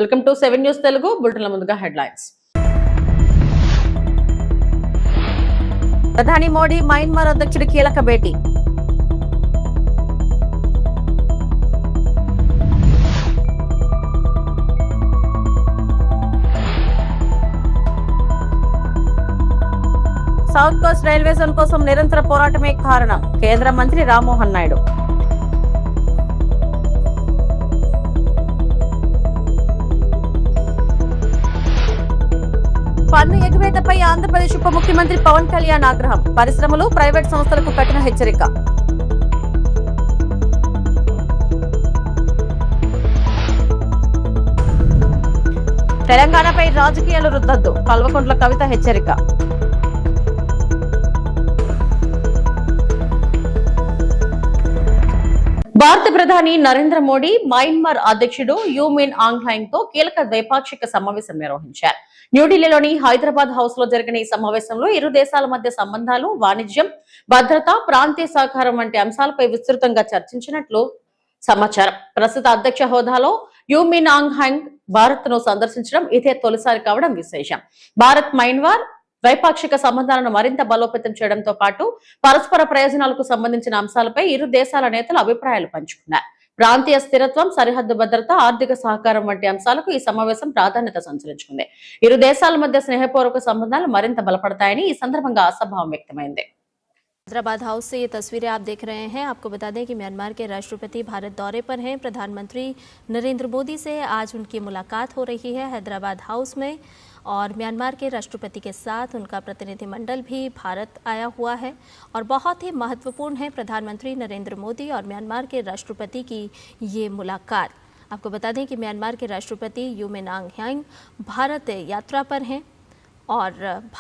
Welcome to 7 news Telugu బులెటిన్ల ముందుగా headlines. ప్రధాని Modi Myanmar అధ్యక్షుడి కీలక భేటీ. సౌత్ కోస్ట్ రైల్వే జోన్ కోసం నిరంతర పోరాటమే కారణం కేంద్ర మంత్రి రామ్మోహన్ నాయుడు. పన్ను ఎగవేతపై ఆంధ్రప్రదేశ్ ఉప ముఖ్యమంత్రి పవన్ కళ్యాణ్ ఆగ్రహం. పరిశ్రమలు, ప్రైవేట్ సంస్థలకు కఠిన హెచ్చరిక. తెలంగాణపై రాజకీయాలు రుద్దొద్దు, కల్వకుంట్ల కవిత హెచ్చరిక. భారత ప్రధాని నరేంద్ర మోడీ మయన్మార్ అధ్యక్షుడు యూ మిన్ ఆంగ్ హ్లైంగ్ తో కీలక ద్వైపాక్షిక సమావేశం నిర్వహించారు. న్యూఢిల్లీలోని హైదరాబాద్ హౌస్ లో జరిగిన ఈ సమావేశంలో ఇరు దేశాల మధ్య సంబంధాలు, వాణిజ్యం, భద్రత, ప్రాంతీయ సహకారం వంటి అంశాలపై విస్తృతంగా చర్చించినట్లు సమాచారం. ప్రస్తుత అధ్యక్ష హోదాలో యూ మిన్ ఆంగ్ హ్లైంగ్ భారత్ ను సందర్శించడం ఇదే తొలిసారి కావడం విశేషం. భారత్ మయన్మార్ ద్వైపాక్షిక సంబంధాలను మరింత బలోపేతం చేయడంతో పాటు పరస్పర ప్రయోజనాలకు సంబంధించిన అంశాలపై ఇరు దేశాల నేతలు అభిప్రాయాలు పంచుకున్నారు. ప్రాంతీయ స్థిరత్వం, సరిహద్దు భద్రత, ఆర్థిక సహకారం వంటి అంశాలకు ఈ సమావేశం ప్రాధాన్యత సంతరించుకుంది. ఇరు దేశాల మధ్య స్నేహపూర్వక సంబంధాలు మరింత బలపడతాయని ఈ సందర్భంగా ఆశాభావం వ్యక్తమైంది. हैदराबाद हाउस से ये तस्वीरें आप देख रहे हैं। आपको बता दें कि म्यांमार के राष्ट्रपति भारत दौरे पर हैं। प्रधानमंत्री नरेंद्र मोदी से आज उनकी मुलाकात हो रही है हैदराबाद हाउस में, और म्यांमार के राष्ट्रपति के साथ उनका प्रतिनिधिमंडल भी भारत आया हुआ है और बहुत ही महत्वपूर्ण है प्रधानमंत्री नरेंद्र मोदी और म्यांमार के राष्ट्रपति की ये मुलाकात। आपको बता दें कि म्यांमार के राष्ट्रपति यू मिन आंग ह्लाइंग भारत यात्रा पर हैं और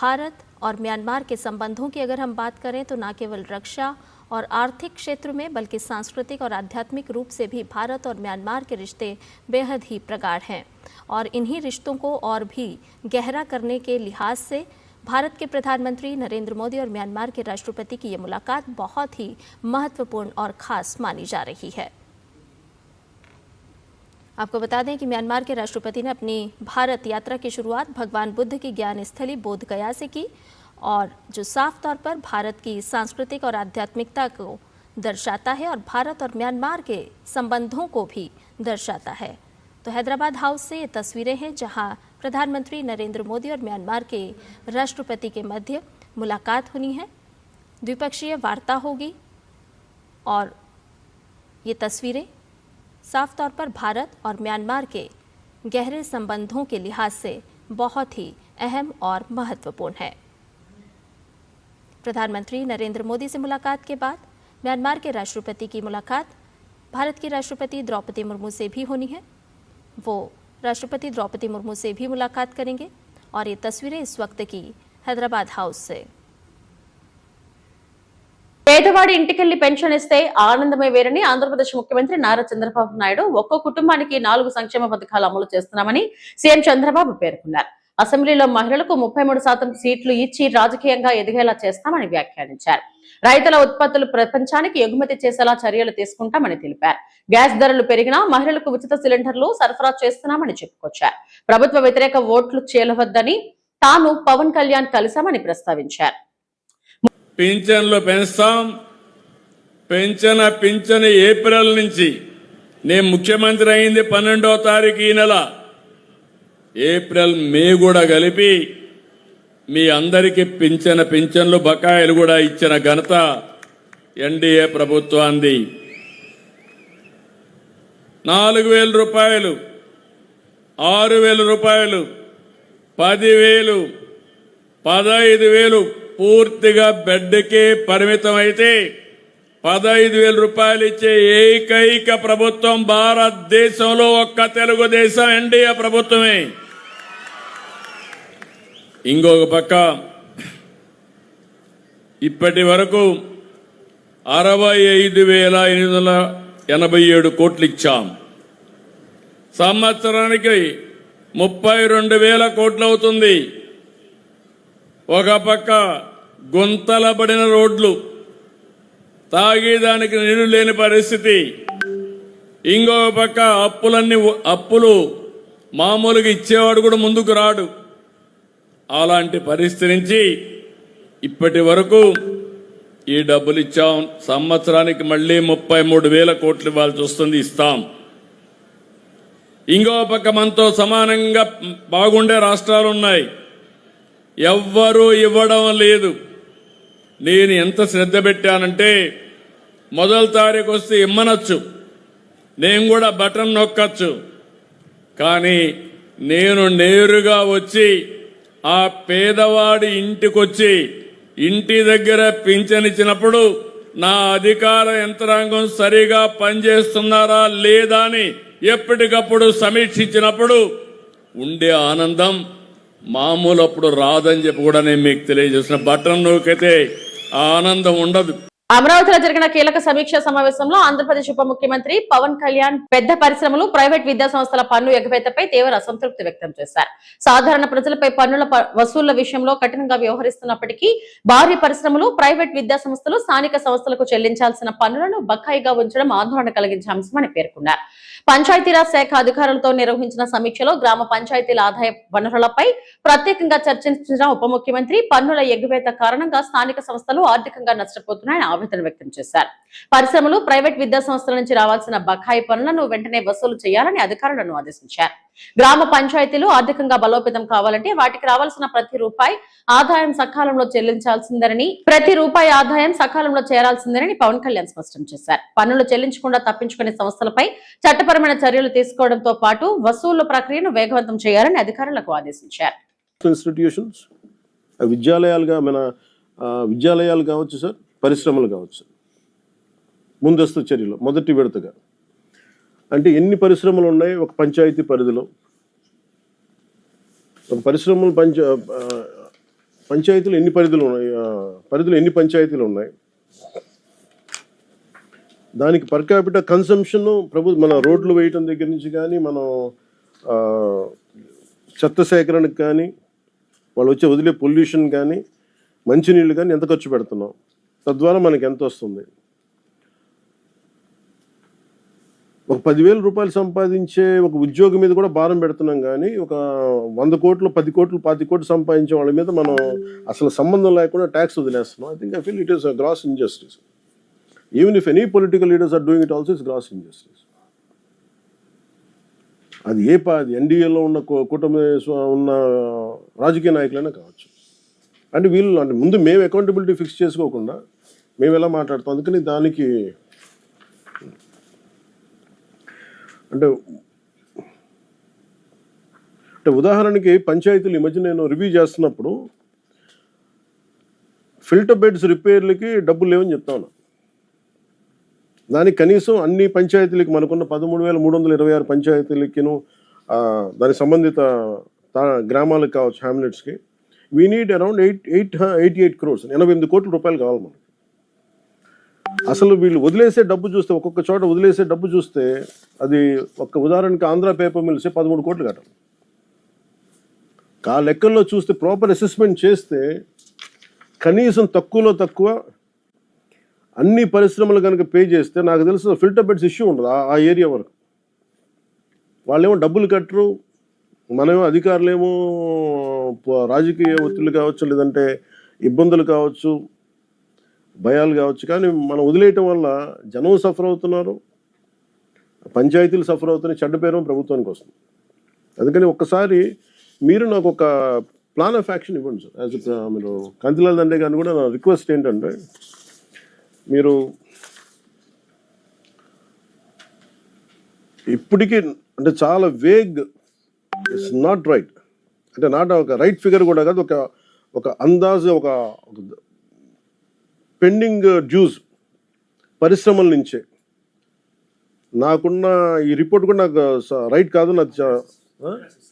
भारत और म्यांमार के संबंधों की अगर हम बात करें तो न केवल रक्षा और आर्थिक क्षेत्र में बल्कि सांस्कृतिक और आध्यात्मिक रूप से भी भारत और म्यांमार के रिश्ते बेहद ही प्रगाढ़ हैं, और इन्हीं रिश्तों को और भी गहरा करने के लिहाज से भारत के प्रधानमंत्री नरेंद्र मोदी और म्यांमार के राष्ट्रपति की ये मुलाकात बहुत ही महत्वपूर्ण और ख़ास मानी जा रही है। आपको बता दें कि म्यांमार के राष्ट्रपति ने अपनी भारत यात्रा की शुरुआत भगवान बुद्ध की ज्ञान स्थली बोध गया से की, और जो साफ तौर पर भारत की सांस्कृतिक और आध्यात्मिकता को दर्शाता है और भारत और म्यांमार के संबंधों को भी दर्शाता है। तो हैदराबाद हाउस से ये तस्वीरें हैं जहां प्रधानमंत्री नरेंद्र मोदी और म्यांमार के राष्ट्रपति के मध्य मुलाकात होनी है, द्विपक्षीय वार्ता होगी, और ये तस्वीरें साफ तौर पर भारत और म्यांमार के गहरे संबंधों के लिहाज से बहुत ही अहम और महत्वपूर्ण है। प्रधानमंत्री नरेंद्र मोदी से मुलाकात के बाद म्यांमार के राष्ट्रपति की मुलाकात भारत की राष्ट्रपति द्रौपदी मुर्मू से भी होनी है। वो राष्ट्रपति द्रौपदी मुर्मू से भी मुलाकात करेंगे, और ये तस्वीरें इस वक्त की हैदराबाद हाउस से। పేదవాడి ఇంటికెళ్లి పెన్షన్ ఇస్తే ఆనందమే వేరని ఆంధ్రప్రదేశ్ ముఖ్యమంత్రి నారా చంద్రబాబు నాయుడు ఒక్కో కుటుంబానికి 4 సంక్షేమ పథకాలు అమలు చేస్తున్నామని సీఎం చంద్రబాబు పేర్కొన్నారు. అసెంబ్లీలో మహిళలకు 33% సీట్లు ఇచ్చి రాజకీయంగా ఎదిగేలా చేస్తామని వ్యాఖ్యానించారు. రైతుల ఉత్పత్తులు ప్రపంచానికి ఎగుమతి చేసేలా చర్యలు తీసుకుంటామని తెలిపారు. గ్యాస్ ధరలు పెరిగినా మహిళలకు ఉచిత సిలిండర్లు సరఫరా చేస్తున్నామని చెప్పుకొచ్చారు. ప్రభుత్వ వ్యతిరేక ఓట్లు చేయవద్దని తాను పవన్ కళ్యాణ్ కలిశామని ప్రస్తావించారు. పింఛన్లు పెంచుతాం. పింఛన్ ఏప్రిల్ నుంచి, నేను ముఖ్యమంత్రి అయింది 12వ తారీఖు ఈ నెల, ఏప్రిల్ మే కూడా కలిపి మీ అందరికీ పింఛన్లు బకాయిలు కూడా ఇచ్చిన ఘనత ఎన్డీఏ ప్రభుత్వాన్ని. 4,000 రూపాయలు, 6,000 రూపాయలు, 10,000, 15,000 పూర్తిగా బెడ్కే పరిమితం అయితే 15,000 రూపాయలు ఇచ్చే ఏకైక ప్రభుత్వం భారతదేశంలో ఒక్క తెలుగుదేశం ఎన్డీఏ ప్రభుత్వమే. ఇంకొక పక్క ఇప్పటి వరకు 65,887 కోట్లు ఇచ్చాం. సంవత్సరానికి 32,000 కోట్లు అవుతుంది. ఒక పక్క గుంతలబడిన రోడ్లు, తాగేదానికి నీళ్లు లేని పరిస్థితి, ఇంకో పక్క అప్పులు మామూలుగా ఇచ్చేవాడు కూడా ముందుకు రాడు. అలాంటి పరిస్థితి నుంచి ఇప్పటి వరకు ఈ డబ్బులు ఇచ్చాం. సంవత్సరానికి మళ్ళీ 33,000 కోట్లు ఇవ్వాల్సి వస్తుంది, ఇస్తాం. ఇంకో పక్క మనతో సమానంగా బాగుండే రాష్ట్రాలు ఉన్నాయి, ఎవ్వరూ ఇవ్వడం లేదు. నేను ఎంత శ్రద్ధ పెట్టానంటే మొదటి తారీఖు వస్తే ఇమ్మనొచ్చు, నేను కూడా బటన్ నొక్కచ్చు, కానీ నేను నేరుగా వచ్చి ఆ పేదవాడి ఇంటికొచ్చి ఇంటి దగ్గర పింఛనిచ్చినప్పుడు నా అధికార యంత్రాంగం సరిగా పనిచేస్తున్నారా లేదా అని ఎప్పటికప్పుడు సమీక్షించినప్పుడు ఉండే ఆనందం మామూలు అప్పుడు రాదని చెప్పి కూడా నేను మీకు తెలియజేసిన. బటన్ నొక్కితే ఆ ఆనందం ఉండదు. అమరావతిలో జరిగిన కీలక సమీక్ష సమావేశంలో ఆంధ్రప్రదేశ్ ఉప ముఖ్యమంత్రి పవన్ కళ్యాణ్ పెద్ద పరిశ్రమలు, ప్రైవేట్ విద్యా సంస్థల పన్ను ఎగవేతపై తీవ్ర అసంతృప్తి వ్యక్తం చేశారు. సాధారణ ప్రజలపై పన్నుల వసూళ్ల విషయంలో కఠినంగా వ్యవహరిస్తున్నప్పటికీ భారీ పరిశ్రమలు, ప్రైవేట్ విద్యా సంస్థలు స్థానిక సంస్థలకు చెల్లించాల్సిన పన్నులను బకాయిగా ఉంచడం ఆందోళన కలిగించే అంశమని పేర్కొన్నారు. పంచాయతీరాజ్ శాఖ అధికారులతో నిర్వహించిన సమీక్షలో గ్రామ పంచాయతీల ఆదాయ వనరులపై ప్రత్యేకంగా చర్చించిన ఉప ముఖ్యమంత్రి పన్నుల ఎగువేత కారణంగా స్థానిక సంస్థలు ఆర్థికంగా నష్టపోతున్నాయని ఆవేదన వ్యక్తం చేశారు. పరిశ్రమలు, ప్రైవేట్ విద్యా సంస్థల నుంచి రావాల్సిన బకాయి పన్నులను వెంటనే వసూలు చేయాలని అధికారులను ఆదేశించారు. గ్రామ పంచాయతీలు ఆర్థికంగా బలోపేతం కావాలంటే వాటికి రావాల్సిన ప్రతి రూపాయి ఆదాయం సకాలంలో చేరాల్సిందేనని పవన్ కళ్యాణ్ స్పష్టం చేశారు. పన్నులు చెల్లించకుండా తప్పించుకునే సంస్థలపై చట్టపరమైన చర్యలు తీసుకోవడంతో పాటు వసూళ్ల ప్రక్రియను వేగవంతం చేయాలని అధికారులకు ఆదేశించారు. ఇన్స్టిట్యూషన్స్, విద్యాలయాలు కావచ్చు సార్, పరిశ్రమలు కావచ్చు, ముందస్తు చర్యలు మొదటి విడతగా అంటే ఎన్ని పరిశ్రమలు ఉన్నాయి ఒక పంచాయతీ పరిధిలో, ఒక పరిశ్రమలు పంచాయతీలు ఎన్ని పరిధిలో ఎన్ని పంచాయతీలు ఉన్నాయి, దానికి పర్ క్యాపిటల్ కన్సంప్షన్ మన రోడ్లు వేయటం దగ్గర నుంచి కానీ, మనం చెత్త సేకరణకు కానీ, వాళ్ళు వచ్చే వదిలే పొల్యూషన్ కానీ, మంచినీళ్ళు కానీ ఎంత ఖర్చు పెడుతున్నాం, తద్వారా మనకి ఎంత వస్తుంది. ఒక 10,000 రూపాయలు సంపాదించే ఒక ఉద్యోగి మీద కూడా భారం పెడుతున్నాం, కానీ ఒక 100 కోట్లు, 10 కోట్లు, 20 కోట్లు సంపాదించే వాళ్ళ మీద మనం అసలు సంబంధం లేకుండా ట్యాక్స్ వదిలేస్తున్నాం. I feel it is a gross injustice. Even if any political leaders are doing it also it's gross injustice. అది అది ఎన్డీఏలో ఉన్న కూటమి ఉన్న రాజకీయ నాయకులైనా కావచ్చు. అంటే ముందు మేము అకౌంటబిలిటీ ఫిక్స్ చేసుకోకుండా మేము ఎలా మాట్లాడతాం. అందుకని దానికి అంటే ఉదాహరణకి పంచాయతీలు ఈ మధ్య నేను రివ్యూ చేస్తున్నప్పుడు ఫిల్టర్ బెడ్స్ రిపేర్లకి డబ్బులు లేవని చెప్తాను. దానికి కనీసం అన్ని పంచాయతీలకి మనకున్న 13,326 పంచాయతీలకిను దాని సంబంధిత గ్రామాలకు కావచ్చు, హ్యామ్లెట్స్కి వీ నీడ్ అరౌండ్ 88 crores, 88 కోట్ల రూపాయలు కావాలి మనకి. అసలు వీళ్ళు వదిలేసే డబ్బు చూస్తే, ఒక్కొక్క చోట వదిలేసే డబ్బు చూస్తే, అది ఒక్క ఉదాహరణకి ఆంధ్ర పేపర్ మిల్స్ 13 కోట్లు కట్టాలి. ఆ లెక్కల్లో చూస్తే ప్రాపర్ అసెస్మెంట్ చేస్తే కనీసం తక్కువలో తక్కువ అన్ని పరిశ్రమలు కనుక పే చేస్తే నాకు తెలుసు ఫిల్టర్ బెడ్స్ ఇష్యూ ఉండదు ఆ ఏరియా వరకు. వాళ్ళేమో డబ్బులు కట్టరు, మనమేమో అధికారులేమో రాజకీయ ఒత్తిళ్ళు కావచ్చు, లేదంటే ఇబ్బందులు కావచ్చు, భయాలు కావచ్చు, కానీ మనం వదిలేయటం వల్ల జనం సఫర్ అవుతున్నారు, పంచాయతీలు సఫర్ అవుతున్నాయి, చెడ్డ పేరు ప్రభుత్వానికి వస్తుంది. అందుకని ఒక్కసారి మీరు నాకు ఒక ప్లాన్ ఆఫ్ యాక్షన్ ఇవ్వండి సార్. యాజ్ మీరు కంతిలాల్ దండే గారిని కూడా నా రిక్వెస్ట్ ఏంటంటే, మీరు ఇప్పటికీ అంటే చాలా వేగ్, ఇట్స్ నాట్ రైట్, అంటే నాట్ ఒక రైట్ ఫిగర్ కూడా కాదు, ఒక అందాజు, ఒక పెండింగ్ డ్యూస్ పరిశ్రమల నుంచే నాకున్న ఈ రిపోర్ట్ కూడా నాకు రైట్ కాదు.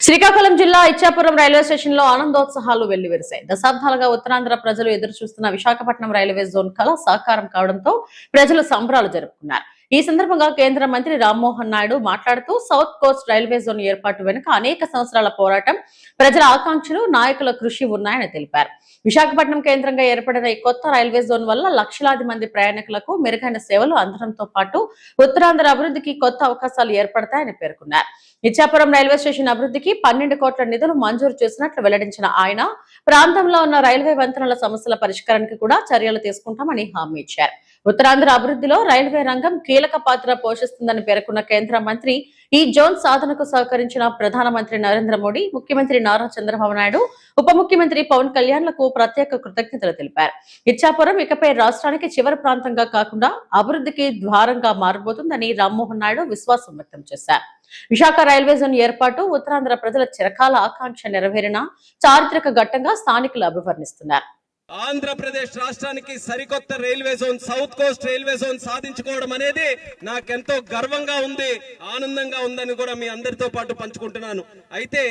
శ్రీకాకుళం జిల్లా ఇచ్చాపురం రైల్వే స్టేషన్ లో ఆనందోత్సాహాలు వెల్లివిరిశాయి. దశాబ్దాలుగా ఉత్తరాంధ్ర ప్రజలు ఎదురు చూస్తున్న విశాఖపట్నం రైల్వే జోన్ కళ సాకారం కావడంతో ప్రజలు సంబరాలు జరుపుకున్నారు. ఈ సందర్భంగా కేంద్ర మంత్రి రామ్మోహన్ నాయుడు మాట్లాడుతూ సౌత్ కోస్ట్ రైల్వే జోన్ ఏర్పాటు వెనుక అనేక సంవత్సరాల పోరాటం, ప్రజల ఆకాంక్షలు, నాయకుల కృషి ఉన్నాయని తెలిపారు. విశాఖపట్నం కేంద్రంగా ఏర్పడిన ఈ కొత్త రైల్వే జోన్ వల్ల లక్షలాది మంది ప్రయాణికులకు మెరుగైన సేవలు అందడంతో పాటు ఉత్తరాంధ్ర అభివృద్ధికి కొత్త అవకాశాలు ఏర్పడతాయని పేర్కొన్నారు. ఇచ్చాపురం రైల్వే స్టేషన్ అభివృద్ధికి 12 కోట్ల నిధులు మంజూరు చేసినట్లు వెల్లడించిన ఆయన ప్రాంతంలో ఉన్న రైల్వే వంతెనల సమస్యల పరిష్కారానికి కూడా చర్యలు తీసుకుంటామని హామీ ఇచ్చారు. ఉత్తరాంధ్ర అభివృద్ధిలో రైల్వే రంగం కీలక పాత్ర పోషిస్తుందని పేర్కొన్న కేంద్ర మంత్రి ఈ జోన్ సాధనకు సహకరించిన ప్రధానమంత్రి నరేంద్ర మోడీ, ముఖ్యమంత్రి నారా చంద్రబాబు నాయుడు, ఉప ముఖ్యమంత్రి పవన్ కళ్యాణ్లకు ప్రత్యేక కృతజ్ఞతలు తెలిపారు. ఇచ్చాపురం ఇకపై రాష్ట్రానికి చివరి ప్రాంతంగా కాకుండా అభివృద్ధికి ద్వారంగా మారబోతుందని రామ్మోహన్ నాయుడు విశ్వాసం వ్యక్తం చేశారు. విశాఖ రైల్వే జోన్ ఏర్పాటు ఉత్తరాంధ్ర ప్రజల చిరకాల ఆకాంక్ష నెరవేరిన చారిత్రక ఘట్టంగా స్థానికులు అభివర్ణిస్తున్నారు. ఆంధ్రప్రదేశ్ రాష్ట్రానికి సరికొత్త railway zone, south coast railway zone సాధించుకోవడం అనేది నాకెంతో గర్వంగా ఉంది, ఆనందంగా ఉందని కూడా మీ అందరితో పాటు పంచుకుంటున్నాను. అయితే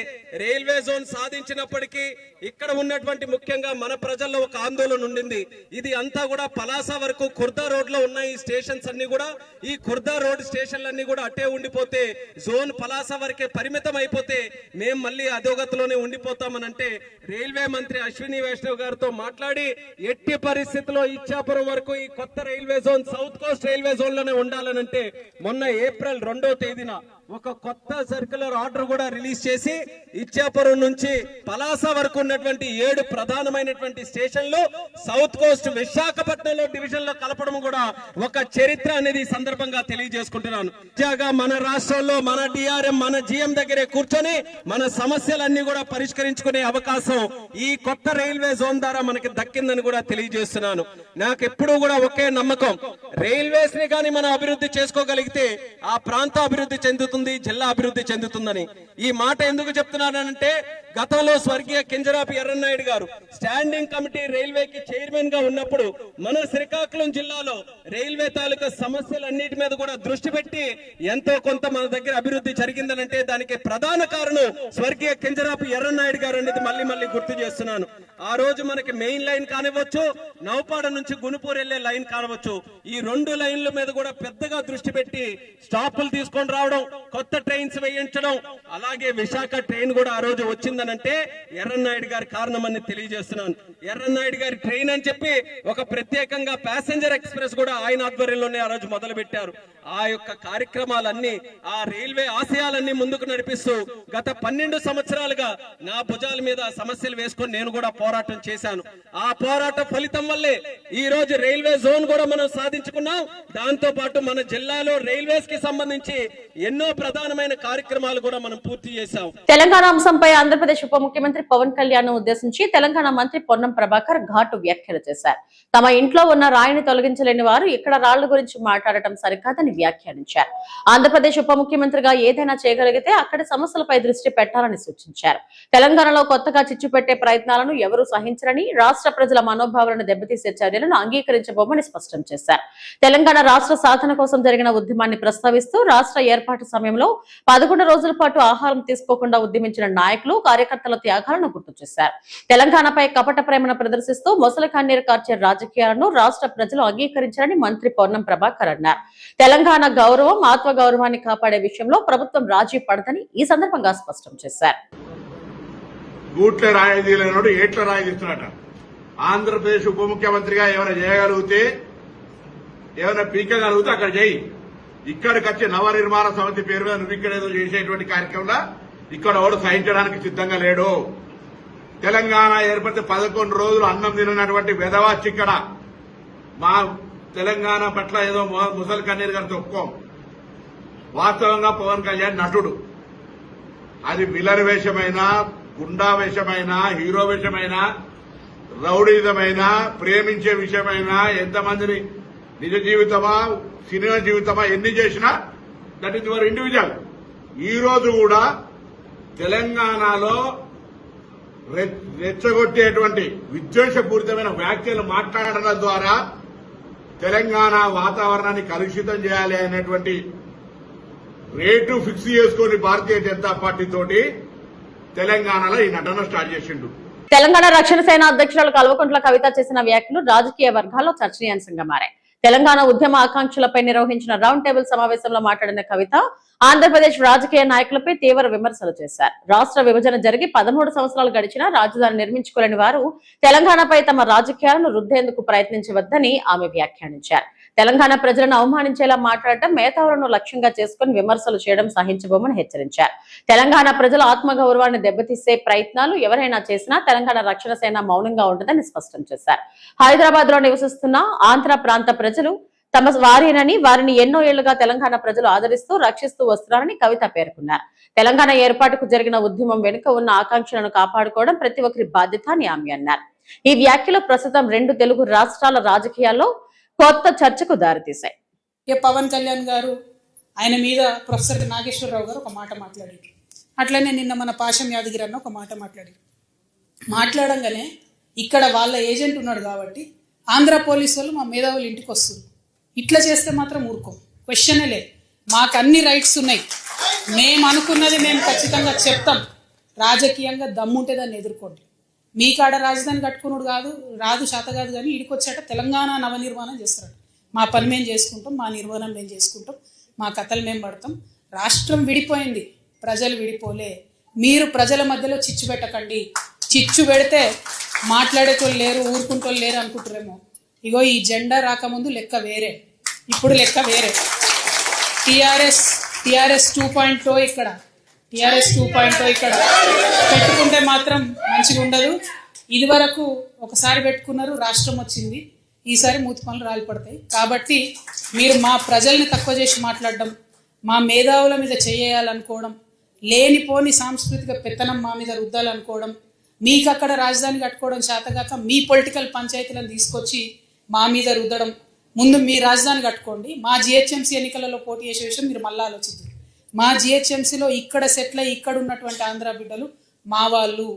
రైల్వే జోన్ సాధించినప్పటికీ ఇక్కడ ఉన్నటువంటి ముఖ్యంగా మన ప్రజల్లో ఒక ఆందోళన ఉండింది. ఇది అంతా కూడా పలాస వరకు ఖుర్దా రోడ్ లో ఉన్న ఈ స్టేషన్స్ అన్ని కూడా, ఈ ఖుర్దా రోడ్ స్టేషన్లన్నీ కూడా అట్టే ఉండిపోతే, జోన్ పలాస వరకే పరిమితం అయిపోతే మేము మళ్ళీ అధోగతిలోనే ఉండిపోతామని అంటే రైల్వే మంత్రి అశ్విని వైష్ణవ్ గారితో మాట్లాడి ఎట్టి పరిస్థితుల్లో ఇచ్చాపురం వరకు ఈ కొత్త railway zone south coast railway zone లోనే ఉండాలనంటే మొన్న ఏప్రిల్ 2వ తేదీన ఒక కొత్త సర్క్యులర్ ఆర్డర్ కూడా రిలీజ్ చేసి ఇచ్చాపురం నుంచి పలాస వరకు ఉన్నటువంటి 7 ప్రధానమైనటువంటి స్టేషన్లు సౌత్ కోస్ట్ విశాఖపట్నంలో డివిజన్ లో కలపడం కూడా ఒక చరిత్ర అనేది సందర్భంగా తెలియజేసుకుంటున్నాను. మన రాష్ట్రంలో మన డిఆర్ఎం మన జిఎం దగ్గరే కూర్చొని మన సమస్యలన్నీ కూడా పరిష్కరించుకునే అవకాశం ఈ కొత్త రైల్వే జోన్ ద్వారా మనకి దక్కిందని కూడా తెలియజేస్తున్నాను. నాకు ఎప్పుడూ కూడా ఒకే నమ్మకం, రైల్వేస్ ని కానీ మనం అభివృద్ధి చేసుకోగలిగితే ఆ ప్రాంతం అభివృద్ధి చెందుతుంది, జిల్లా అభివృద్ధి చెందుతుందని. ఈ మాట ఎందుకు చెప్తున్నానంటే గతంలో స్వర్గీయ కింజరాపు ఎర్రన్నాయుడు గారు స్టాండింగ్ కమిటీ రైల్వేకి చైర్మన్ గా ఉన్నప్పుడు మన శ్రీకాకుళం జిల్లాలో రైల్వే తాలూకా సమస్యలన్నిటి మీద కూడా దృష్టి పెట్టి ఎంతో కొంత మన దగ్గర అభివృద్ధి జరిగిందనంటే దానికి ప్రధాన కారణం స్వర్గీయ కింజరాపు ఎర్రన్నాయుడు గారు అనేది మళ్ళీ గుర్తు చేస్తున్నాను. ఆ రోజు మనకి మెయిన్ లైన్ కానివ్వచ్చు, నౌపాడ నుంచి గునుపూర్ వెళ్లే లైన్ కానివ్వచ్చు, ఈ 2 లైన్ల మీద కూడా పెద్దగా దృష్టి పెట్టి స్టాపులు తీసుకొని రావడం, కొత్త ట్రైన్స్ వేయించడం, అలాగే విశాఖ ట్రైన్ కూడా ఆ రోజు వచ్చిందనంటే ఎర్రన్నాయుడు గారి కారణమని తెలియజేస్తున్నాను. ఎర్రన్నాయుడు గారి ట్రైన్ అని చెప్పి ఒక ప్రత్యేకంగా ప్యాసింజర్ ఎక్స్ప్రెస్ కూడా ఆయన ఆధ్వర్యంలోనే ఆ రోజు మొదలు పెట్టారు. ఆ యొక్క కార్యక్రమాలన్నీ, ఆ రైల్వే ఆశయాలన్నీ ముందుకు నడిపిస్తూ గత 12 సంవత్సరాలుగా నా భుజాల మీద సమస్యలు వేసుకొని నేను కూడా పోరాటం చేశాను. ఆ పోరాట ఫలితం వల్లే ఈ రోజు రైల్వే జోన్ కూడా మనం సాధించుకున్నాం. దాంతో పాటు మన జిల్లాలో రైల్వేస్ కి సంబంధించి ఎన్నో ప్రధానమైన కార్యక్రమాలు కూడా మనం పూర్తి చేశాం. తెలంగాణ అంశంపై ఆంధ్రప్రదేశ్ ఉప ముఖ్యమంత్రి పవన్ కళ్యాణ్ ఉద్దేశించి తెలంగాణ మంత్రి పొన్నం ప్రభాకర్ ఘాటు వ్యాఖ్యలు చేశారు. తమ ఇంట్లో ఉన్న రాయిని తొలగించలేని వారు ఇక్కడ రాళ్ల గురించి మాట్లాడటం సరికాదని వ్యాఖ్యానించారు. ఆంధ్రప్రదేశ్ ఉప ముఖ్యమంత్రిగా ఏదైనా చేయగలిగితే అక్కడి సమస్యలపై దృష్టి పెట్టాలని సూచించారు. తెలంగాణలో కొత్తగా చిచ్చుపెట్టే ప్రయత్నాలను ఎవరూ సహించరని, రాష్ట్ర ప్రజల మనోభావాలను దెబ్బతీసే చర్యలను అంగీకరించబోమని స్పష్టం చేశారు. తెలంగాణ రాష్ట్ర సాధన కోసం జరిగిన ఉద్యమాన్ని ప్రస్తావిస్తూ రాష్ట్ర ఏర్పాటు సమయంలో 11 రోజుల పాటు ఆహారం తీసుకోకుండా ఉద్యమించిన నాయకులు, కార్యకర్తల త్యాగాలను గుర్తు చేశారు. తెలంగాణపై కపట ప్రేమను ప్రదర్శిస్తూ మొసలి కన్నీరు కార్చే రాజకీయాలను రాష్ట్ర ప్రజలు అంగీకరించారని మంత్రి పొన్నం ప్రభాకర్ అన్నారు. తెలంగాణ గౌరవం, ఆత్మగౌరవాన్ని కాపాడే విషయంలో ప్రభుత్వం రాజీ పడదని ఈ సందర్భంగా స్పష్టం చేశారు. గూట్ల రాయదీలనోడు ఏట్ల రాయదీస్తున్నాట. ఆంధ్రప్రదేశ్ ఉప ముఖ్యమంత్రిగా ఏమైనా చేయగలిగితే, ఏమైనా పీకగలిగితే అక్కడ చేయి. ఇక్కడికి వచ్చి నవనిర్మాణ సమితి పేరు మీద నువ్వు ఇక్కడ ఏదో చేసేటువంటి కార్యక్రమంలో ఇక్కడ ఎవడు సహించడానికి సిద్ధంగా లేడు. తెలంగాణ ఏర్పడితే 11 రోజులు అన్నం తినటువంటి వెధవాచి ఇక్కడ మా తెలంగాణ పట్ల ఏదో ముసలి కన్నీరు గారితో ఒప్పుకోం. వాస్తవంగా పవన్ కళ్యాణ్ నటుడు. అది విలన్ వేషమైనా, గుండా వేషమైనా, హీరో వేషమైనా, రౌడీజమైనా, ప్రేమించే విషయమైనా, ఎంతమందిని నిజ జీవితమా సినిమా జీవితమా ఎన్ని చేసినా దట్ ఈస్ యువర్ ఇండివిజువల్. ఈ రోజు కూడా తెలంగాణలో రెచ్చగొట్టేటువంటి విద్వేషపూరితమైన వ్యాఖ్యలు మాట్లాడడం ద్వారా తెలంగాణ వాతావరణాన్ని కలుషితం చేయాలి అనేటువంటి రేటు ఫిక్స్ చేసుకుని భారతీయ జనతా పార్టీ తోటి తెలంగాణలో ఈ నటన స్టార్ట్ చేసిండు. తెలంగాణ రక్షణ సేన అధ్యక్షురాలు కల్వకుంట్ల కవిత చేసిన వ్యాఖ్యలు రాజకీయ వర్గాల్లో చర్చనీయాంశంగా మారాయి. తెలంగాణ ఉద్యమ ఆకాంక్షలపై నిర్వహించిన రౌండ్ టేబుల్ సమావేశంలో మాట్లాడిన కవిత ఆంధ్రప్రదేశ్ రాజకీయ నాయకులపై తీవ్ర విమర్శలు చేశారు. రాష్ట్ర విభజన జరిగి 13 సంవత్సరాలు గడిచినా రాజధాని నిర్మించుకోలేని వారు తెలంగాణపై తమ రాజకీయాలను రుద్దేందుకు ప్రయత్నించవద్దని ఆమె వ్యాఖ్యానించారు. తెలంగాణ ప్రజలను అవమానించేలా మాట్లాడటం, మేధావులను లక్ష్యంగా చేసుకుని విమర్శలు చేయడం సహించబోమని హెచ్చరించారు. తెలంగాణ ప్రజల ఆత్మగౌరవాన్ని దెబ్బతీసే ప్రయత్నాలు ఎవరైనా చేసినా తెలంగాణ రక్షణ సేన మౌనంగా ఉండదని స్పష్టం చేశారు. హైదరాబాద్ లో నివసిస్తున్న ఆంధ్ర ప్రాంత ప్రజలు తమ వారేనని, వారిని ఎన్నో ఏళ్లుగా తెలంగాణ ప్రజలు ఆదరిస్తూ రక్షిస్తూ వస్తున్నారని కవిత పేర్కొన్నారు. తెలంగాణ ఏర్పాటుకు జరిగిన ఉద్యమం వెనుక ఉన్న ఆకాంక్షలను కాపాడుకోవడం ప్రతి ఒక్కరి బాధ్యత అని ఆమె అన్నారు. ఈ వ్యాఖ్యలు ప్రస్తుతం 2 తెలుగు రాష్ట్రాల రాజకీయాల్లో కొత్త చర్చకు దారితీశాయి. పవన్ కళ్యాణ్ గారు ఆయన మీద ప్రొఫెసర్ నాగేశ్వరరావు గారు ఒక మాట మాట్లాడారు. అట్లనే నిన్న మన పాశం యాదగిరి అన్న ఒక మాట మాట్లాడంగానే ఇక్కడ వాళ్ళ ఏజెంట్ ఉన్నాడు కాబట్టి ఆంధ్ర పోలీసు వాళ్ళు మా మేధావులు ఇంటికి వస్తారు. ఇట్లా చేస్తే మాత్రం ఊరుకోం, క్వశ్చనే లేదు. మాకు అన్ని రైట్స్ ఉన్నాయి, మేము అనుకున్నది మేము ఖచ్చితంగా చెప్తాం. రాజకీయంగా దమ్ముంటే దాన్ని ఎదుర్కోండి. మీ కాడ రాజధాని కట్టుకున్నాడు రాదు శాత కాదు, కానీ ఇడికి వచ్చాక తెలంగాణ నవనిర్మాణం చేస్తాడు. మా పని మేము చేసుకుంటాం, మా నిర్మాణం మేము చేసుకుంటాం, మా కథలు మేము పడతాం. రాష్ట్రం విడిపోయింది, ప్రజలు విడిపోలే. మీరు ప్రజల మధ్యలో చిచ్చు పెట్టకండి. చిచ్చు పెడితే మాట్లాడేటోళ్ళు లేరు, ఊరుకుంటోళ్ళు లేరు అనుకుంటారేమో. ఇగో ఈ జెండా రాకముందు లెక్క వేరే, ఇప్పుడు లెక్క వేరే. టీఆర్ఎస్ 2.0 ఇక్కడ, టీఆర్ఎస్ 2.0 ఇక్కడ పెట్టుకుంటే మాత్రం మంచిగా ఉండదు. ఇది వరకు ఒకసారి పెట్టుకున్నారు, రాష్ట్రం వచ్చింది, ఈసారి మూతి పనులు రాలిపడతాయి. కాబట్టి మీరు మా ప్రజల్ని తక్కువ చేసి మాట్లాడడం, మా మేధావుల మీద చేయాలనుకోవడం, లేనిపోని సాంస్కృతిక పెత్తనం మా మీద రుద్దాలనుకోవడం, మీకు అక్కడ రాజధాని కట్టుకోవడం చేతగాక మీ పొలిటికల్ పంచాయతీలను తీసుకొచ్చి మా మీద రుద్దడం. ముందు మీ రాజధాని కట్టుకోండి. మా జిహెచ్ఎంసీ ఎన్నికలలో పోటీ చేసే విషయం మీరు మళ్ళీ ఆలోచించారు. మా జిహెచ్ఎంసీలో ఇక్కడ సెటిల్ అయ్యి ఇక్కడ ఉన్నటువంటి ఆంధ్ర బిడ్డలు మా వాళ్ళు.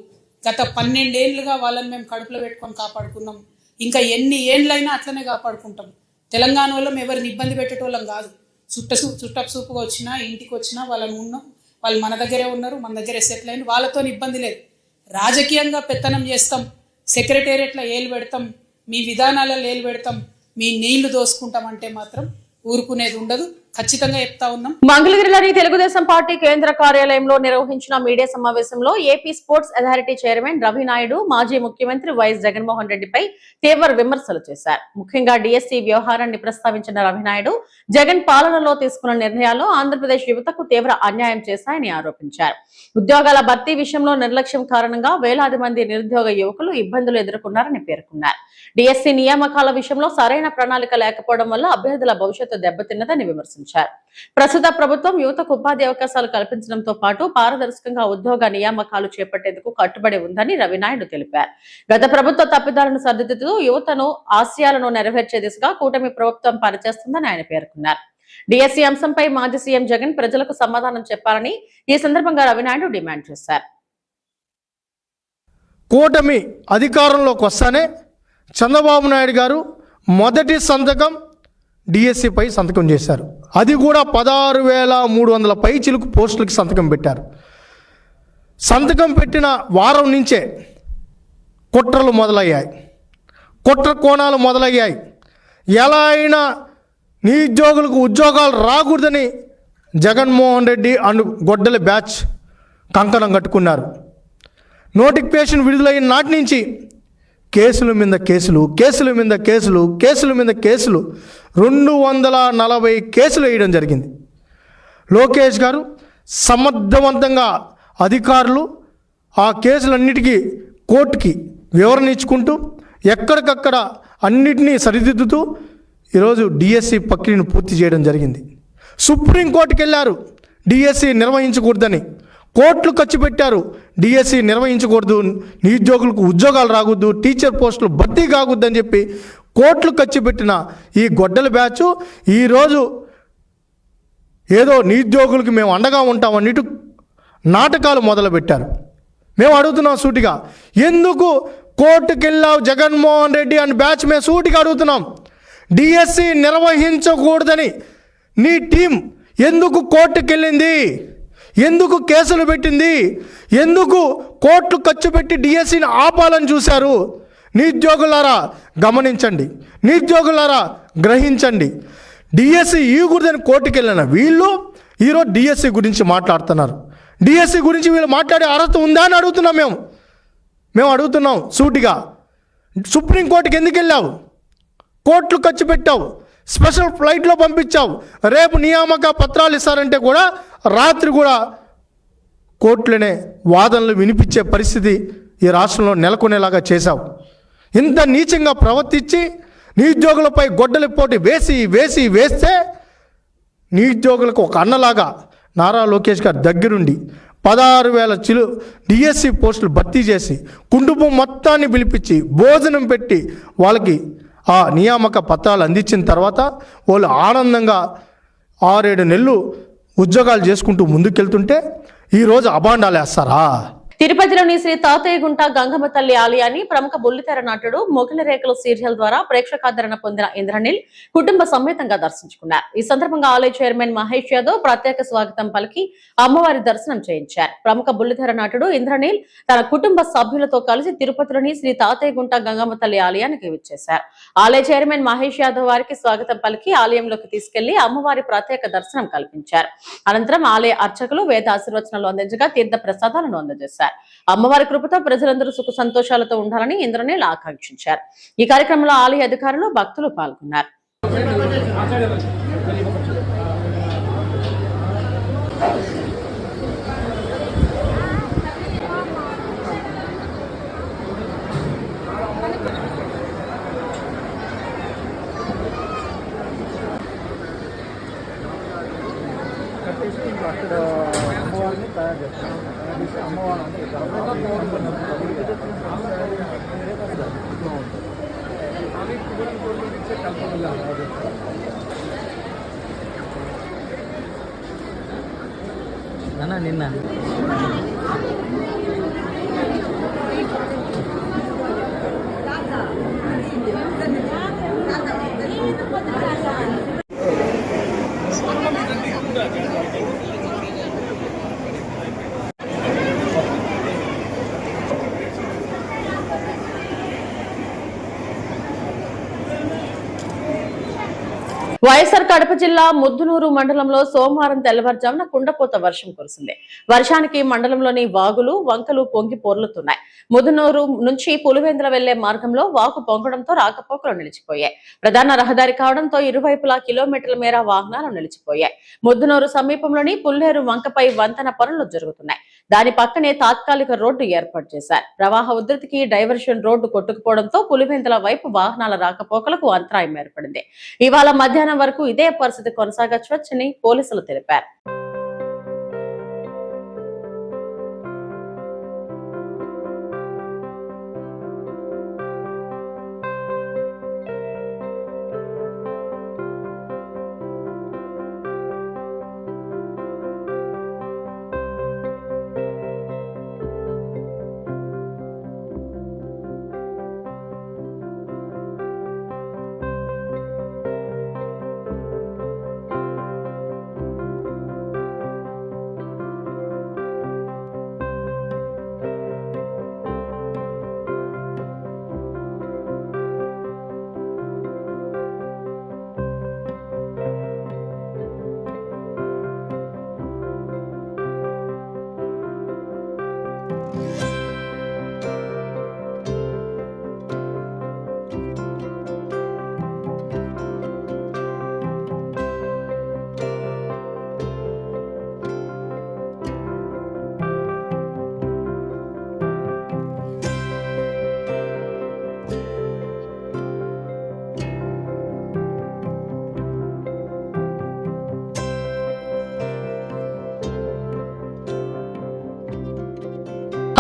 గత 12 ఏళ్ళుగా వాళ్ళని మేము కడుపులో పెట్టుకొని కాపాడుకున్నాం. ఇంకా ఎన్ని ఏళ్ళైనా అట్లనే కాపాడుకుంటాం. తెలంగాణ వాళ్ళం ఎవరిని ఇబ్బంది పెట్టేటోళ్ళం కాదు. చుట్టపు చూపుగా వచ్చినా, ఇంటికి వచ్చినా వాళ్ళని ఉన్నాం. వాళ్ళు మన దగ్గరే ఉన్నారు, మన దగ్గరే సెటిల్ అయిన, వాళ్ళతో ఇబ్బంది లేదు. రాజకీయంగా పెత్తనం చేస్తాం, సెక్రటేరియట్లో ఏలు పెడతాం, మీ విధానాలలో ఏలు పెడతాం, మీ నీళ్లు దోసుకుంటామంటే మాత్రం ఊరుకునేది ఉండదు. ఖచ్చితంగా చెప్తా ఉన్నాం. మంగళగిరిలోని తెలుగుదేశం పార్టీ కేంద్ర కార్యాలయంలో నిర్వహించిన మీడియా సమావేశంలో AP sports authority chairman Ravi Naidu మాజీ ముఖ్యమంత్రి వైఎస్ జగన్మోహన్ రెడ్డిపై తీవ్ర విమర్శలు చేశారు. ముఖ్యంగా డిఎస్సి వ్యవహారాన్ని ప్రస్తావించిన రవి నాయుడు జగన్ పాలనలో తీసుకున్న నిర్ణయాలు ఆంధ్రప్రదేశ్ యువతకు తీవ్ర అన్యాయం చేశాయని ఆరోపించారు. ఉద్యోగాల భర్తీ విషయంలో నిర్లక్ష్యం కారణంగా వేలాది మంది నిరుద్యోగ యువకులు ఇబ్బందులు ఎదుర్కొన్నారని పేర్కొన్నారు. డిఎస్సి నియామకాల విషయంలో సరైన ప్రణాళిక లేకపోవడం వల్ల అభ్యర్థుల భవిష్యత్తు దెబ్బతిన్నదని విమర్శించారు. ప్రస్తుత ప్రభుత్వం యువతకు ఉపాధి అవకాశాలు కల్పించడంతో పాటు పారదర్శకంగా ఉద్యోగ నియామకాలు చేపట్టేందుకు కట్టుబడి ఉందని రవినాయుడు తెలిపారు. గత ప్రభుత్వ తప్పిదాలను సరిదిద్దుతూ యువతను ఆశయాలను నెరవేర్చే దిశగా కూటమి ప్రభుత్వం పనిచేస్తుందని ఆయన పేర్కొన్నారు. డిఎస్సి అంశంపై మాజీ సీఎం జగన్ ప్రజలకు సమాధానం చెప్పాలని ఈ సందర్భంగా రవినాయుడు డిమాండ్ చేశారు. కూటమి అధికారంలోకి వస్తానే చంద్రబాబు నాయుడు గారు మొదటి సంతకం డిఎస్సిపై సంతకం చేశారు. అది కూడా 16,300 పై చిలుకు పోస్టులకు సంతకం పెట్టారు. సంతకం పెట్టిన వారం నుంచే కుట్రలు మొదలయ్యాయి, కుట్ర కోణాలు మొదలయ్యాయి. ఎలా అయినా నిరుద్యోగులకు ఉద్యోగాలు రాకూడదని జగన్మోహన్ రెడ్డి అండ్ గొడ్డలి బ్యాచ్ కంకణం కట్టుకున్నారు. నోటిఫికేషన్ విడుదలైన నాటి నుంచి కేసుల మీద కేసులు, కేసుల మీద కేసులు, కేసుల మీద కేసులు, 240 కేసులు వేయడం జరిగింది. లోకేష్ గారు సమర్థవంతంగా అధికారులు ఆ కేసులన్నిటికీ కోర్టుకి వివరణ ఇచ్చుకుంటూ ఎక్కడికక్కడ అన్నిటినీ సరిదిద్దుతూ ఈరోజు డిఎస్సి ప్రక్రియను పూర్తి చేయడం జరిగింది. సుప్రీంకోర్టుకి వెళ్ళారు డిఎస్సి నిర్వహించకూడదని, కోట్లు ఖర్చు పెట్టారు డిఎస్సి నిర్వహించకూడదు, నిరుద్యోగులకు ఉద్యోగాలు రాకూడదు, టీచర్ పోస్టులు భర్తీ కాకూడదని చెప్పి కోట్లు ఖర్చు పెట్టిన ఈ గొడ్డల బ్యాచ్ ఈరోజు ఏదో నిరుద్యోగులకు మేము అండగా ఉంటామన్నట్టు నాటకాలు మొదలుపెట్టారు. మేము అడుగుతున్నాం సూటిగా, ఎందుకు కోర్టుకు వెళ్ళావు జగన్మోహన్ రెడ్డి అని బ్యాచ్ మేము సూటిగా అడుగుతున్నాం. డిఎస్సి నిర్వహించకూడదని నీ టీం ఎందుకు కోర్టుకు వెళ్ళింది? ఎందుకు కేసులు పెట్టింది? ఎందుకు కోర్టు ఖర్చు పెట్టి డిఎస్సిని ఆపాలని చూశారు? నిరుద్యోగులారా గమనించండి, నిరుద్యోగులారా గ్రహించండి. డిఎస్సి ఇవ్వకూడదని కోర్టుకు వెళ్ళిన వీళ్ళు ఈరోజు డిఎస్సి గురించి మాట్లాడుతున్నారు. డిఎస్సి గురించి వీళ్ళు మాట్లాడే అర్హత ఉందా అని అడుగుతున్నాం. మేము అడుగుతున్నాం సూటిగా. సుప్రీంకోర్టుకి ఎందుకు వెళ్ళావు? కోట్లు ఖర్చు పెట్టావు, స్పెషల్ ఫ్లైట్లో పంపించావు. రేపు నియామక పత్రాలు ఇస్తారంటే కూడా రాత్రి కూడా కోర్టులోనే వాదనలు వినిపించే పరిస్థితి ఈ రాష్ట్రంలో నెలకొనేలాగా చేశావు. ఇంత నీచంగా ప్రవర్తించి నిరుద్యోగులపై గొడ్డలి పోటీ వేస్తే నిరుద్యోగులకు ఒక అన్నలాగా నారా లోకేష్ గారు దగ్గరుండి 16,000 డిఎస్సి పోస్టులు భర్తీ చేసి కుటుంబం మొత్తాన్ని పిలిపించి భోజనం పెట్టి వాళ్ళకి ఆ నియామక పత్రాలు అందించిన తర్వాత వాళ్ళు ఆనందంగా 6-7 నెలలు ఉద్యోగాలు చేసుకుంటూ ముందుకెళ్తుంటే ఈరోజు అబాండాలు వేస్తారా? తిరుపతిలోని శ్రీ తాతయ్యగుంట గంగమ్మ తల్లి ఆలయాన్ని ప్రముఖ బుల్లితెర నటుడు మొగిల రేఖలు సీరియల్ ద్వారా ప్రేక్షకాదరణ పొందిన ఇంద్రనీల్ కుటుంబ సమేతంగా దర్శించుకున్నారు. ఈ సందర్భంగా ఆలయ చైర్మన్ మహేష్ యాదవ్ ప్రత్యేక స్వాగతం పలికి అమ్మవారి దర్శనం చేయించారు. ప్రముఖ బుల్లితెర నటుడు ఇంద్రనీల్ తన కుటుంబ సభ్యులతో కలిసి తిరుపతిలోని శ్రీ తాతయ్యగుంట గంగమ్మ తల్లి ఆలయానికి విచ్చేశారు. ఆలయ చైర్మన్ మహేష్ యాదవ్ వారికి స్వాగతం పలికి ఆలయంలోకి తీసుకెళ్లి అమ్మవారి ప్రత్యేక దర్శనం కల్పించారు. అనంతరం ఆలయ అర్చకులు వేద ఆశీర్వచనాలు అందించగా తీర్థ ప్రసాదాలను అందజేశారు. అమ్మవారి కృపతో ప్రజలందరూ సుఖ సంతోషాలతో ఉండాలని ఇంద్రనీల్ ఆకాంక్షించారు. ఈ కార్యక్రమంలో ఆలయ అధికారులు, భక్తులు పాల్గొన్నారు. నిన్న వైఎస్ఆర్ కడప జిల్లా ముద్దునూరు మండలంలో సోమవారం తెల్లవారుజామున కుండపోత వర్షం కురిసింది. వర్షానికి మండలంలోని వాగులు, వంకలు పొంగి పొర్లుతున్నాయి. ముద్దునూరు నుంచి పులివెందుల వెళ్లే మార్గంలో వాగు పొంగడంతో రాకపోకలు నిలిచిపోయాయి. ప్రధాన రహదారి కావడంతో ఇరువైపులా కిలోమీటర్ల మేర వాహనాలు నిలిచిపోయాయి. ముద్దునూరు సమీపంలోని పుల్లేరు వంకపై వంతెన పనులు జరుగుతున్నాయి. దాని పక్కనే తాత్కాలిక రోడ్డు ఏర్పాటు చేశారు. ప్రవాహ ఉధృతికి డైవర్షన్ రోడ్డు కొట్టుకుపోవడంతో పులివెందుల వైపు వాహనాల రాకపోకలకు అంతరాయం ఏర్పడింది. ఇవాళ మధ్యాహ్నం వరకు ఇదే పరిస్థితి కొనసాగవచ్చని పోలీసులు తెలిపారు.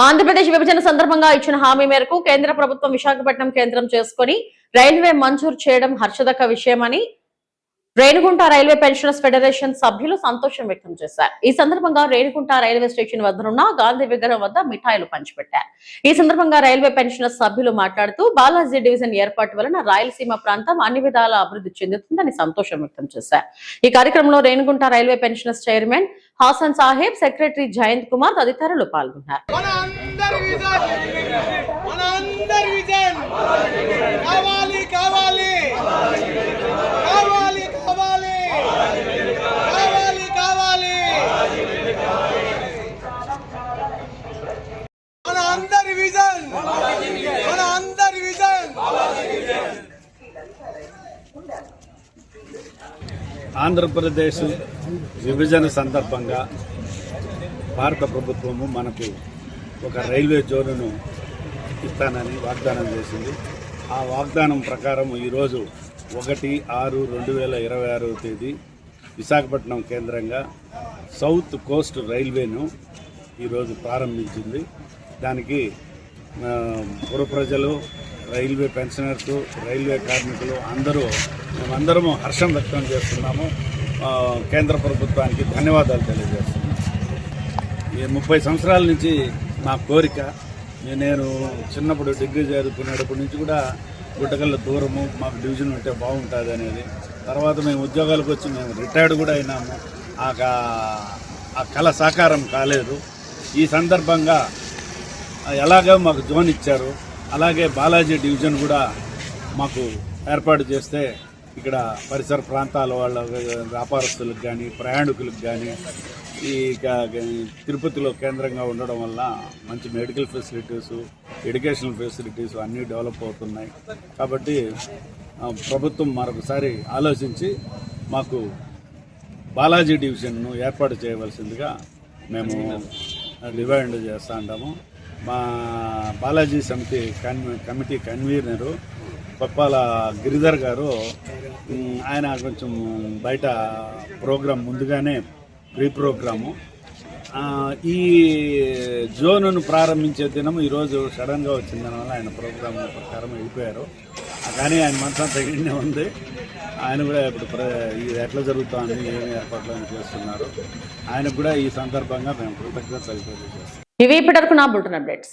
ఆంధ్రప్రదేశ్ విభజన సందర్భంగా ఇచ్చిన హామీ మేరకు కేంద్ర ప్రభుత్వం విశాఖపట్నం కేంద్రం చేసుకుని రైల్వే మంజూరు చేయడం హర్షదక విషయమని రేణిగుంట రైల్వే పెన్షనర్స్ ఫెడరేషన్ సభ్యులు సంతోషం వ్యక్తం చేశారు. ఈ సందర్భంగా రేణిగుంట రైల్వే స్టేషన్ వద్దనున్న గాంధీ విగ్రహం వద్ద మిఠాయిలు పంచిపెట్టారు. ఈ సందర్భంగా రైల్వే పెన్షనర్స్ సభ్యులు మాట్లాడుతూ బాలాజీ డివిజన్ ఏర్పాటు వలన రాయలసీమ ప్రాంతం అన్ని విధాల అభివృద్ధి చెందుతుందని సంతోషం వ్యక్తం చేశారు. ఈ కార్యక్రమంలో Renigunta railway pensioners chairman Hasan Saheb, secretary Jayanth Kumar తదితరులు పాల్గొన్నారు. అందరి విజన్ కావాలి కావాలి కావాలి కావాలి కావాలి కావాలి మన అందరి విజన్ మన అందరి విజన్. ఆంధ్రప్రదేశ్ విభజన సందర్భంగా భారత ప్రభుత్వము మనకు ఒక రైల్వే జోన్ను ఇస్తానని వాగ్దానం చేసింది. ఆ వాగ్దానం ప్రకారం ఈరోజు 1/6/2026 విశాఖపట్నం కేంద్రంగా సౌత్ కోస్ట్ రైల్వేను ఈరోజు ప్రారంభించింది. దానికి పుర ప్రజలు, రైల్వే పెన్షనర్స్, రైల్వే కార్మికులు మేమందరము హర్షం వ్యక్తం చేస్తున్నాము. కేంద్ర ప్రభుత్వానికి ధన్యవాదాలు తెలియజేస్తున్నాము. ఈ 30 సంవత్సరాల నుంచి నా కోరిక, నేను చిన్నప్పుడు డిగ్రీ చదువుకునేటప్పటి నుంచి కూడా గుట్టకల్ల దూరము మాకు డివిజన్ ఉంటే బాగుంటుంది అనేది. తర్వాత మేము ఉద్యోగాలకు వచ్చి మేము రిటైర్డ్ కూడా అయినాము. ఆ కళ సాకారం కాలేదు. ఈ సందర్భంగా ఎలాగో మాకు జోన్ ఇచ్చారు, అలాగే బాలాజీ డివిజన్ కూడా మాకు ఏర్పాటు చేస్తే ఇక్కడ పరిసర ప్రాంతాల వాళ్ళ వ్యాపారస్తులకు కానీ ప్రయాణికులకు కానీ ఈ తిరుపతిలో కేంద్రంగా ఉండడం వల్ల మంచి మెడికల్ ఫెసిలిటీసు, ఎడ్యుకేషనల్ ఫెసిలిటీసు అన్నీ డెవలప్ అవుతున్నాయి. కాబట్టి ప్రభుత్వం మరొకసారి ఆలోచించి మాకు బాలాజీ డివిజన్ను ఏర్పాటు చేయవలసిందిగా మేము డిమాండ్ చేస్తూ ఉంటాము. మా బాలాజీ సమితి కమిటీ కన్వీనరు పప్పాల గిరిధర్ గారు, ఆయన కొంచెం బయట ప్రోగ్రాం ముందుగానే ప్రీ ప్రోగ్రాము ఈ జోనును ప్రారంభించే దినం ఈరోజు సడన్గా వచ్చిన దానివల్ల ఆయన ప్రోగ్రాం ప్రకారం వెళ్ళిపోయారు. కానీ ఆయన మనసంతా ఇక్కడనే ఉంది. ఆయన కూడా ఇప్పుడు ఇది ఎట్లా జరుగుతుంది, ఏమి ఏర్పాట్లు చేస్తున్నారు, ఆయనకు కూడా ఈ సందర్భంగా మేము కృతజ్ఞతలు తెలియజేస్తాం. ఇవి ఇప్పటివరకు నా బులెటిన్ అప్డేట్స్.